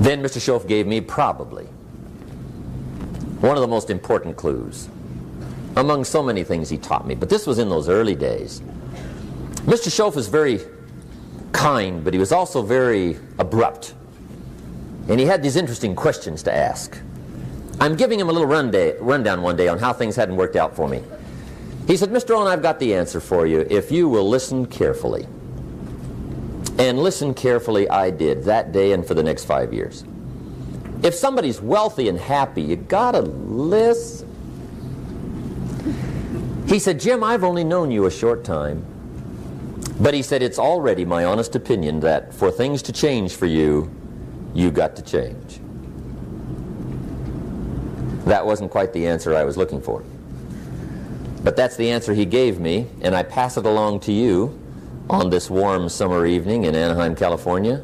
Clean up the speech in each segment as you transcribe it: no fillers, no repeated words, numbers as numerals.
Then Mr. Schoaf gave me probably one of the most important clues among so many things he taught me. But this was in those early days. Mr. Schoaf was very kind, but he was also very abrupt. And he had these interesting questions to ask. I'm giving him a little rundown one day on how things hadn't worked out for me. He said, Mr. Rohn, I've got the answer for you if you will listen carefully. And listen carefully I did that day and for the next 5 years. If somebody's wealthy and happy, you gotta listen. He said, Jim, I've only known you a short time. But he said, it's already my honest opinion that for things to change for you, you've got to change. That wasn't quite the answer I was looking for. But that's the answer he gave me, and I pass it along to you on this warm summer evening in Anaheim, California,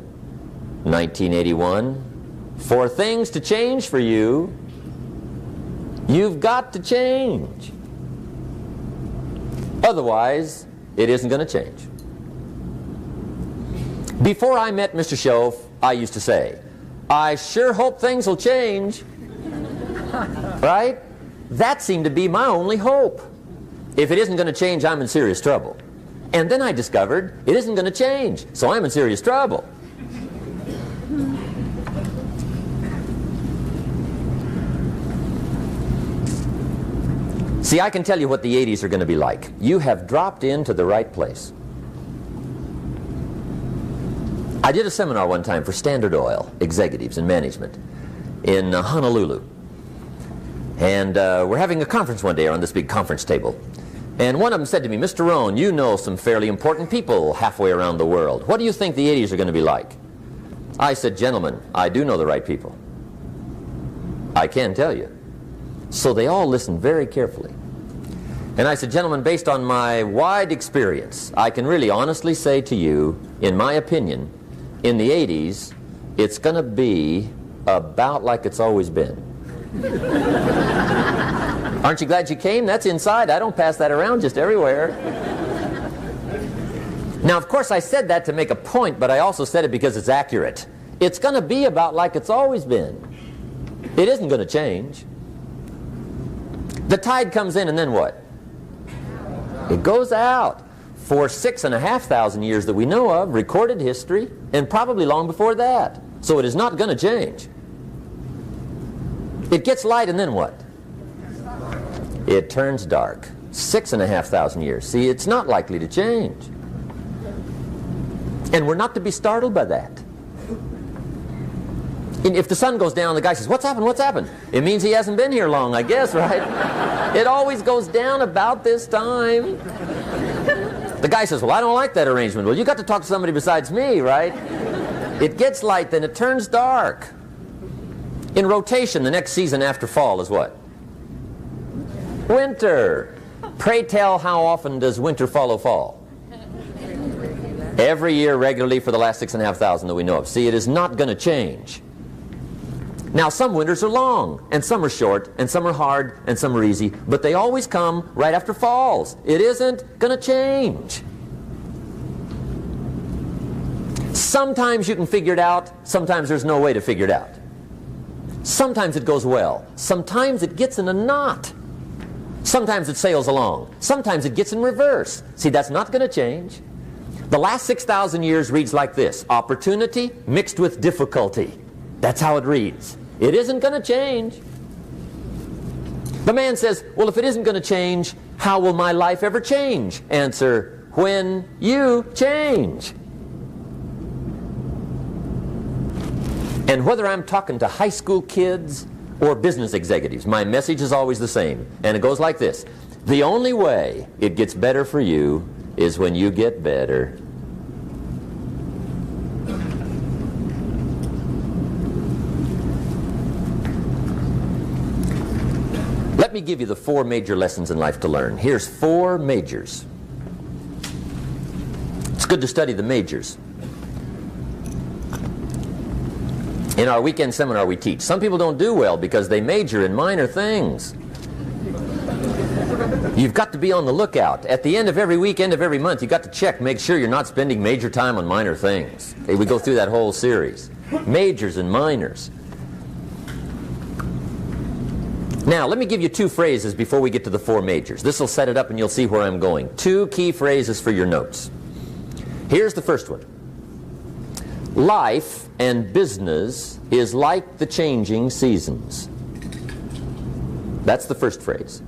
1981. For things to change for you, you've got to change. Otherwise, it isn't going to change. Before I met Mr. Schoaf, I used to say, I sure hope things will change. Right? That seemed to be my only hope. If it isn't going to change, I'm in serious trouble. And then I discovered it isn't going to change, so I'm in serious trouble. See, I can tell you what the 80s are going to be like. You have dropped into the right place. I did a seminar one time for Standard Oil executives and management in Honolulu. And we're having a conference one day around this big conference table. And one of them said to me, Mr. Rohn, you know some fairly important people halfway around the world. What do you think the 80s are going to be like? I said, gentlemen, I do know the right people. I can tell you. So they all listened very carefully. And I said, gentlemen, based on my wide experience, I can really honestly say to you, in my opinion, in the 80s, it's going to be about like it's always been. Aren't you glad you came? That's inside. I don't pass that around just everywhere. Now, of course, I said that to make a point, but I also said it because it's accurate. It's going to be about like it's always been. It isn't going to change. The tide comes in, and then what? It goes out. For 6,500 years that we know of, recorded history, and probably long before that. So it is not going to change. It gets light, and then what? It turns dark. 6,500 years. See, it's not likely to change. And we're not to be startled by that. And if the sun goes down, the guy says, what's happened, what's happened? It means he hasn't been here long, I guess, right? It always goes down about this time. The guy says, well, I don't like that arrangement. Well, you got to talk to somebody besides me, right? It gets light, then it turns dark. In rotation, the next season after fall is what? Winter. Pray tell, how often does winter follow fall? Every year regularly for the last 6,500 that we know of. See, it is not going to change. Now, some winters are long, and some are short, and some are hard, and some are easy, but they always come right after falls. It isn't going to change. Sometimes you can figure it out, sometimes there's no way to figure it out. Sometimes it goes well, sometimes it gets in a knot. Sometimes it sails along, sometimes it gets in reverse. See, that's not going to change. The last 6,000 years reads like this: opportunity mixed with difficulty. That's how it reads. It isn't going to change. The man says, well, if it isn't going to change, how will my life ever change? Answer, when you change. And whether I'm talking to high school kids or business executives, my message is always the same. And it goes like this: the only way it gets better for you is when you get better. Let me give you the 4 major lessons in life to learn. Here's 4 majors. It's good to study the majors. In our weekend seminar we teach. Some people don't do well because they major in minor things. You've got to be on the lookout. At the end of every week, end of every month, you've got to check, make sure you're not spending major time on minor things. Okay, we go through that whole series. majors and minors. Now, let me give you two phrases before we get to the four majors. This will set it up and you'll see where I'm going. Two key phrases for your notes. Here's the first one. Life and business is like the changing seasons. That's the first phrase.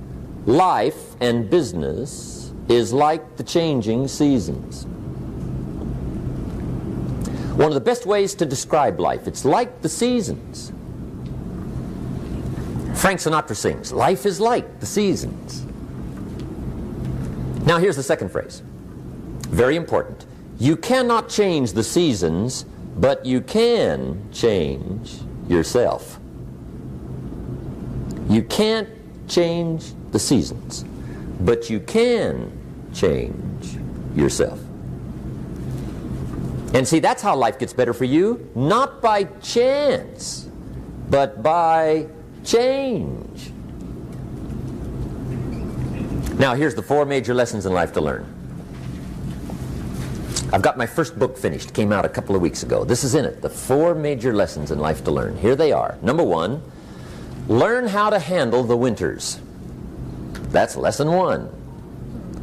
Life and business is like the changing seasons. One of the best ways to describe life, it's like the seasons. Frank Sinatra sings, life is like the seasons. Now here's the second phrase. Very important. You cannot change the seasons, but you can change yourself. You can't change the seasons, but you can change yourself. And see, that's how life gets better for you, not by chance, but by change. Now here's the four major lessons in life to learn. I've got my first book finished, came out a couple of weeks ago. This is in it, the four major lessons in life to learn. Here they are. Number one, learn how to handle the winters. That's lesson one.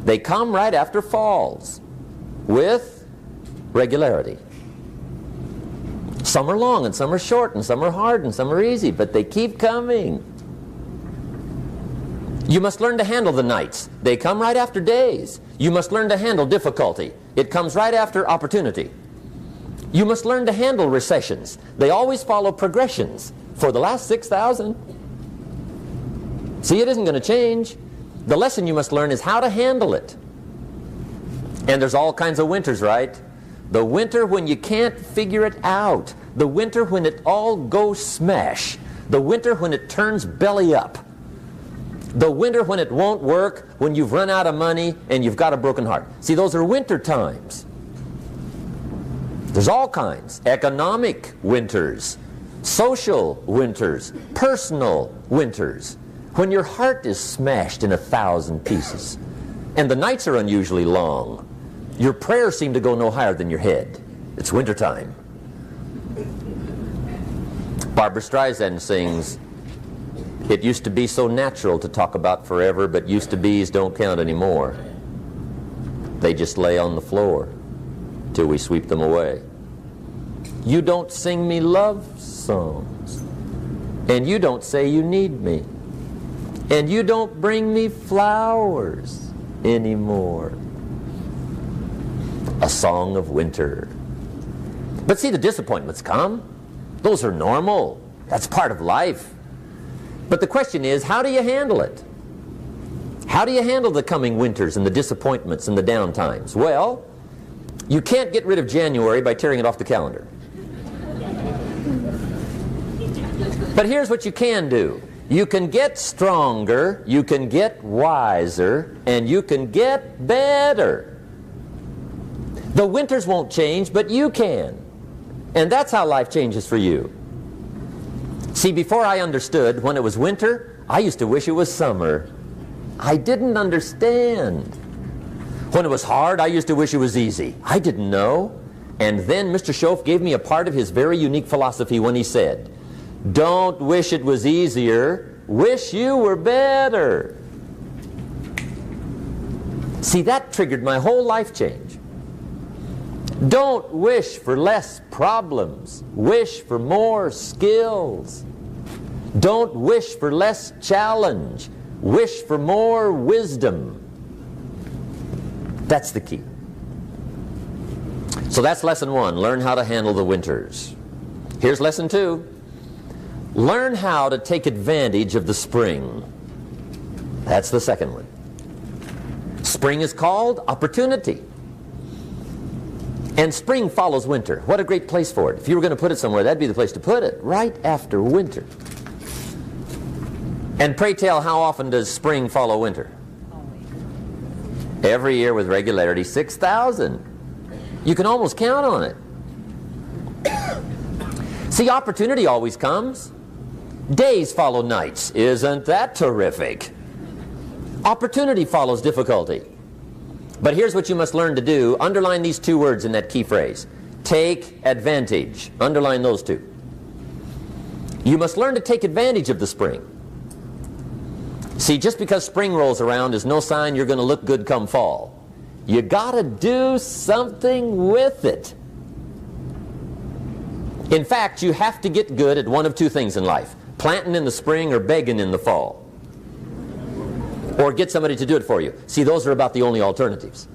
They come right after falls with regularity. Some are long and some are short and some are hard and some are easy, but they keep coming. You must learn to handle the nights. They come right after days. You must learn to handle difficulty. It comes right after opportunity. You must learn to handle recessions. They always follow progressions for the last 6,000. See, it isn't going to change. The lesson you must learn is how to handle it. And there's all kinds of winters, right? The winter when you can't figure it out. The winter when it all goes smash. The winter when it turns belly up. The winter when it won't work, when you've run out of money and you've got a broken heart. See, those are winter times. There's all kinds. Economic winters, social winters, personal winters. When your heart is smashed in 1,000 pieces and the nights are unusually long, your prayers seem to go no higher than your head. It's wintertime. Barbara Streisand sings, "It used to be so natural to talk about forever, but used to be's don't count anymore. They just lay on the floor till we sweep them away. You don't sing me love songs, and you don't say you need me, and you don't bring me flowers anymore." A song of winter. But see, the disappointments come. Those are normal. That's part of life. But the question is, how do you handle it? How do you handle the coming winters and the disappointments and the downtimes? Well, you can't get rid of January by tearing it off the calendar. But here's what you can do. You can get stronger, you can get wiser, and you can get better. The winters won't change, but you can. And that's how life changes for you. See, before I understood, when it was winter, I used to wish it was summer. I didn't understand. When it was hard, I used to wish it was easy. I didn't know. And then Mr. Schoaf gave me a part of his very unique philosophy when he said, "Don't wish it was easier, wish you were better." See, that triggered my whole life change. Don't wish for less problems. Wish for more skills. Don't wish for less challenge. Wish for more wisdom. That's the key. So that's lesson one. Learn how to handle the winters. Here's lesson two. Learn how to take advantage of the spring. That's the second one. Spring is called opportunity. And spring follows winter. What a great place for it. If you were going to put it somewhere, that'd be the place to put it, right after winter. And pray tell, how often does spring follow winter? Every year with regularity, 6,000. You can almost count on it. See, opportunity always comes. Days follow nights. Isn't that terrific? Opportunity follows difficulty. But here's what you must learn to do. Underline these two words in that key phrase. take advantage. Underline those two. You must learn to take advantage of the spring. See, just because spring rolls around is no sign you're going to look good come fall. You got to do something with it. In fact, you have to get good at one of two things in life: planting in the spring or begging in the fall. Or get somebody to do it for you. See, those are about the only alternatives.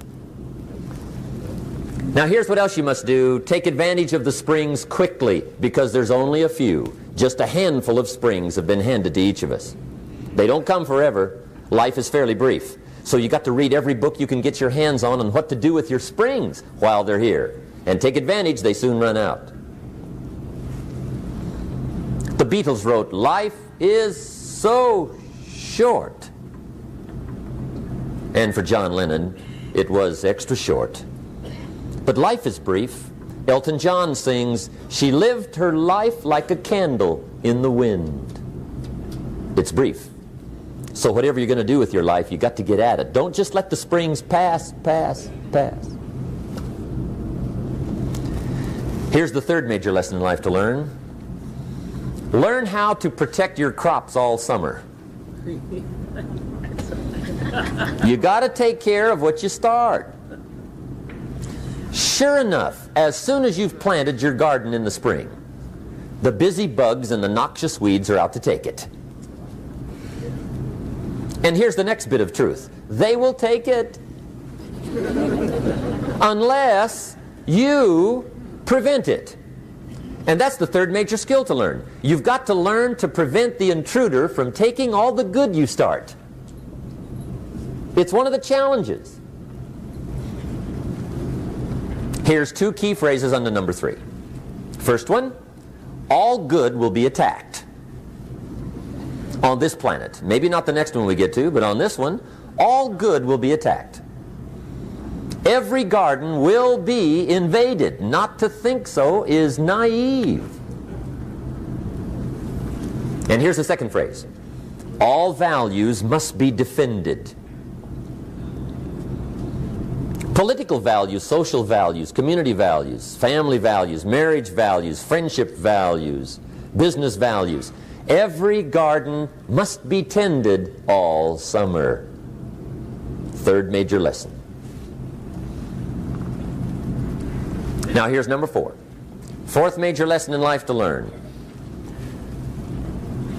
Now here's what else you must do. Take advantage of the springs quickly, because there's only a few. Just a handful of springs have been handed to each of us. They don't come forever. Life is fairly brief. So you got to read every book you can get your hands on what to do with your springs while they're here. And take advantage, they soon run out. The Beatles wrote, "Life is so short." And for John Lennon, it was extra short. But life is brief. Elton John sings, "She lived her life like a candle in the wind." It's brief. So whatever you're going to do with your life, you got to get at it. Don't just let the springs pass. Here's the third major lesson in life to learn. Learn how to protect your crops all summer. You got to take care of what you start. Sure enough, as soon as you've planted your garden in the spring, the busy bugs and the noxious weeds are out to take it. And here's the next bit of truth. They will take it unless you prevent it. And that's the third major skill to learn. You've got to learn to prevent the intruder from taking all the good you start. It's one of the challenges. Here's two key phrases under number 3. First one, all good will be attacked. On this planet. Maybe not the next one we get to, but on this one, all good will be attacked. Every garden will be invaded. Not to think so is naive. And here's the second phrase. All values must be defended. Political values, social values, community values, family values, marriage values, friendship values, business values. Every garden must be tended all summer. Third major lesson. Now here's number 4. Fourth major lesson in life to learn.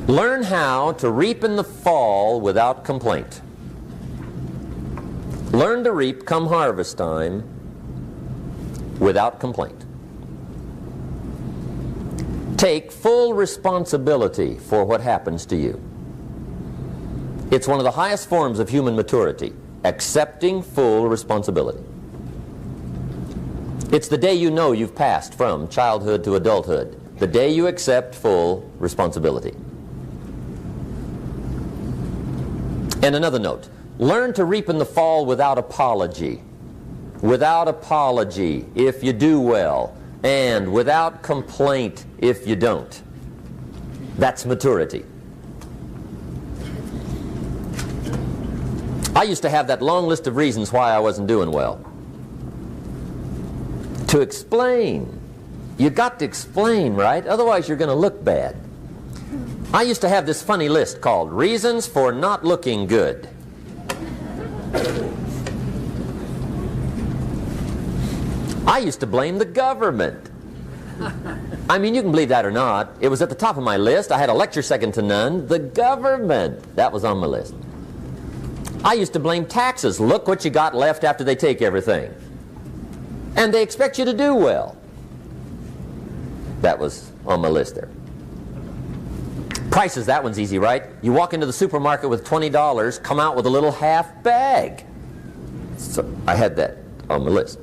Learn how to reap in the fall without complaint. Learn to reap come harvest time without complaint. Take full responsibility for what happens to you. It's one of the highest forms of human maturity, accepting full responsibility. It's the day you know you've passed from childhood to adulthood, the day you accept full responsibility. And another note, learn to reap in the fall without apology. Without apology if you do well, and without complaint if you don't. That's maturity. I used to have that long list of reasons why I wasn't doing well. To explain. You got to explain, right? Otherwise you're going to look bad. I used to have this funny list called Reasons for Not Looking Good. I used to blame the government. I mean, you can believe that or not. It was at the top of my list. I had a lecture second to none. The government. That was on my list. I used to blame taxes. Look what you got left after they take everything. And they expect you to do well. That was on my list there. Prices, that one's easy, right? You walk into the supermarket with $20, come out with a little half bag. So I had that on my list.